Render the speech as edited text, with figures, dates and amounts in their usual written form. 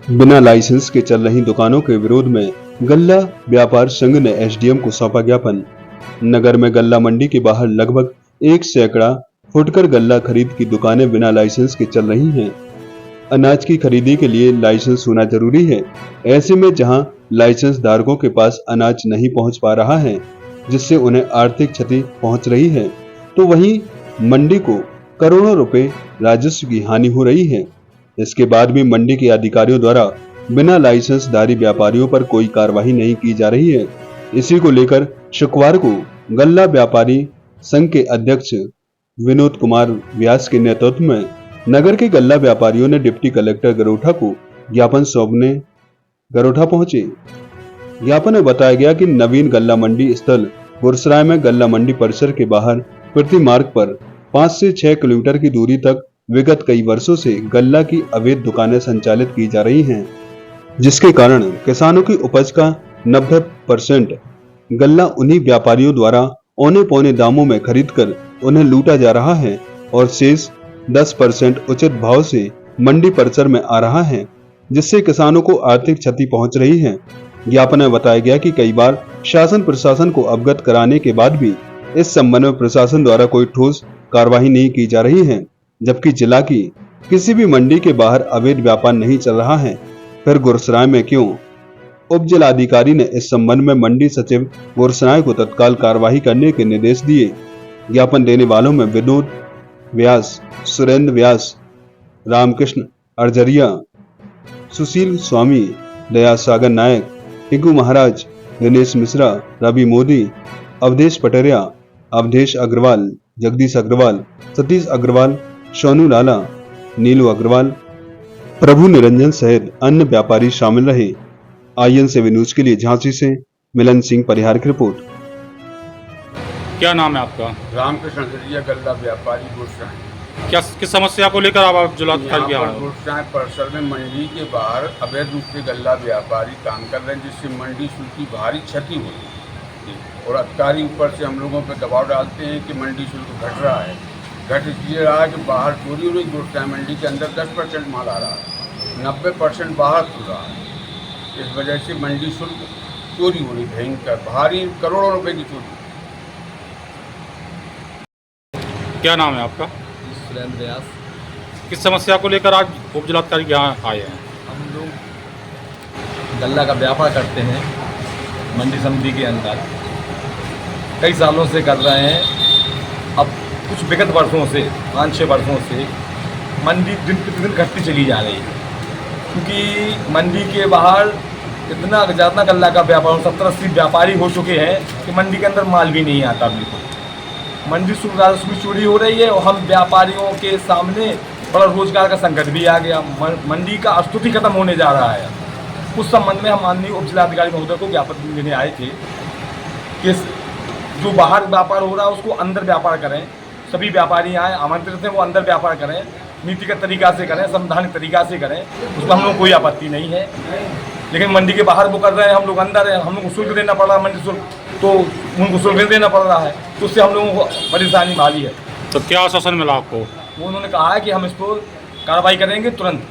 बिना लाइसेंस के चल रही दुकानों के विरोध में गल्ला व्यापार संघ ने एसडीएम को सौंपा ज्ञापन। नगर में गल्ला मंडी के बाहर लगभग 1 सैकड़ा फुटकर गल्ला खरीद की दुकानें बिना लाइसेंस के चल रही हैं। अनाज की खरीदी के लिए लाइसेंस होना जरूरी है। ऐसे में जहां लाइसेंस धारकों के पास अनाज नहीं पहुंच पा रहा है, जिससे उन्हें आर्थिक क्षति पहुंच रही है, तो वहीं मंडी को करोड़ों रुपए राजस्व की हानि हो रही है। इसके बाद भी मंडी के अधिकारियों द्वारा बिना लाइसेंसधारी व्यापारियों पर कोई कार्रवाई नहीं की जा रही है। इसी को लेकर शुक्रवार को गल्ला व्यापारी संघ के अध्यक्ष विनोद कुमार व्यास के नेतृत्व में नगर के गल्ला व्यापारियों ने डिप्टी कलेक्टर गरोठा को ज्ञापन सौंपने गरोठा पहुंचे। ज्ञापन में बताया गया कि नवीन गल्ला मंडी स्थल गुरसराय में गल्ला मंडी परिसर के बाहर प्रति मार्ग पर 5 से 6 किलोमीटर की दूरी तक विगत कई वर्षों से गल्ला की अवैध दुकानें संचालित की जा रही हैं, जिसके कारण किसानों की उपज का 90% गल्ला उन्हीं व्यापारियों द्वारा औने पौने दामों में खरीदकर उन्हें लूटा जा रहा है और शेष 10% उचित भाव से मंडी परिसर में आ रहा है, जिससे किसानों को आर्थिक क्षति पहुंच रही है। ज्ञापन में बताया गया कि कई बार शासन प्रशासन को अवगत कराने के बाद भी इस संबंध में प्रशासन द्वारा कोई ठोस कार्रवाई नहीं की जा रही है, जबकि जिला की किसी भी मंडी के बाहर अवैध व्यापार नहीं चल रहा है, फिर गुरसराय में क्यों? उप जिलाधिकारी ने इस संबंध में मंडी सचिव गुरसराय को तत्काल कार्रवाई करने के निर्देश दिए। ज्ञापन देने वालों में विनोद व्यास, सुरेंद्र व्यास, रामकृष्ण अर्जरिया, सुशील स्वामी, दया सागर नायक, टिंकू महाराज, दिनेश मिश्रा, रवि मोदी, अवधेश पटेरिया, अवधेश अग्रवाल, जगदीश अग्रवाल, सतीश अग्रवाल, सोनू लाला, नीलू अग्रवाल, प्रभु निरंजन सहित अन्य व्यापारी शामिल रहे। INCV न्यूज के लिए झांसी से मिलन सिंह परिहार की रिपोर्ट। क्या नाम है आपका? रामकृष्ण अर्जरिया, गल्ला व्यापारी गुरसराय। क्या किस समस्या को लेकर आप जिलाधिकारी के यहाँ आए? गुरसराय परिसर में मंडी के बाहर अवैध रूप से गल्ला व्यापारी काम कर रहे हैं, जिससे मंडी शुल्क की भारी क्षति हो रही है और अधिकारी ऊपर से हम लोगों पर दबाव डालते हैं कि मंडी शुल्क घट रहा है। घट इसलिए रहा है कि बाहर चोरी हो रही। गुरसराय मंडी के अंदर 10% माल आ रहा है, 90% बाहर खुल रहा है। इस वजह से मंडी शुल्क चोरी हो रही, भयंकर भारी करोड़ों रुपए की चोरी। क्या नाम है आपका? सुरेंद्र व्यास। किस समस्या को लेकर आज उप जिलाधिकारी के यहाँ आए हैं? हम लोग गल्ला का व्यापार करते हैं मंडी समिति के अंदर, कई सालों से कर रहे हैं। अब कुछ विगत वर्षों से 5-6 वर्षों से मंडी दिन प्रतिदिन घटती चली जा रही है, क्योंकि मंडी के बाहर इतना ज़्यादा गल्ला का व्यापार 70-80 व्यापारी हो चुके हैं कि मंडी के अंदर माल भी नहीं आता। बिल्कुल मंडी राजस्व की चोरी हो रही है और हम व्यापारियों के सामने बड़ा रोजगार का संकट भी आ गया। मंडी का अस्तित्व खत्म होने जा रहा है। उस संबंध में हम माननीय उप जिलाधिकारी महोदय को ज्ञापन देने आए थे कि जो बाहर व्यापार हो रहा है उसको अंदर व्यापार करें। सभी व्यापारी आए, आमंत्रित हैं, वो अंदर व्यापार करें, नीतिगत तरीका से करें, संवैधानिक तरीका से करें, उसमें हम लोग कोई आपत्ति नहीं है। लेकिन मंडी के बाहर वो कर रहे हैं, हम लोग अंदर हैं, हम लोग को शुल्क देना पड़ रहा है, मंडी शुल्क, तो उनको शुल्क देना पड़ रहा है, तो उससे हम लोगों को परेशानी भारी है। तो क्या आश्वासन मिला आपको? वो उन्होंने कहा है कि हम इस पर कार्रवाई करेंगे तुरंत।